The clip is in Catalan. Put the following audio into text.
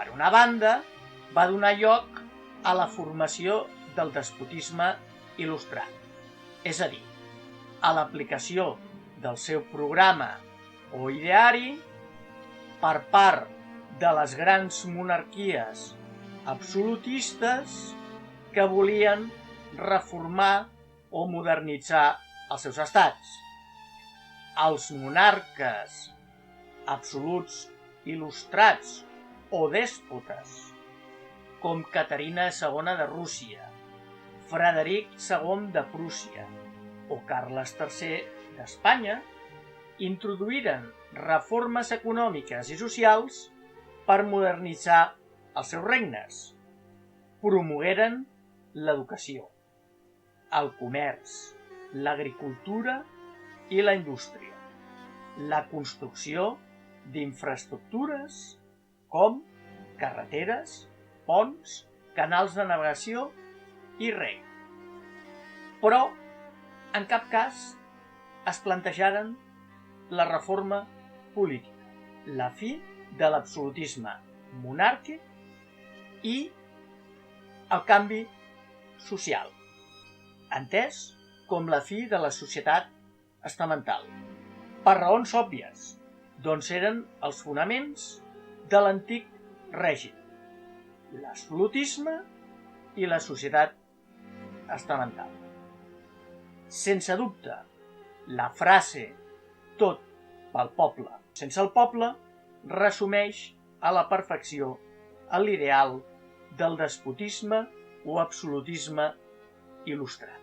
Per una banda, va donar lloc a la formació del despotisme il·lustrat, és a dir, a l'aplicació del seu programa o ideari per part de les grans monarquies absolutistes que volien reformar o modernitzar els seus estats. Els monarques absoluts il·lustrats o dèspotes, com Caterina II de Rússia, Frederic II de Prússia o Carles III d'Espanya, introduïren reformes econòmiques i socials per modernitzar els seus regnes. Promogueren l'educació, el comerç, l'agricultura i la indústria, la construcció d'infraestructures com carreteres, ponts, canals de navegació i reg. Però, en cap cas, es plantejaren la reforma política, la fi de l'absolutisme monàrquic i el canvi social, entès com la fi de la societat estamental, per raons òbvies, doncs eren els fonaments de l'antic règim, l'absolutisme i la societat estamental. Sense dubte, la frase «tot pel poble, sense el poble» resumeix a la perfecció l'ideal del despotisme o absolutisme il·lustrat.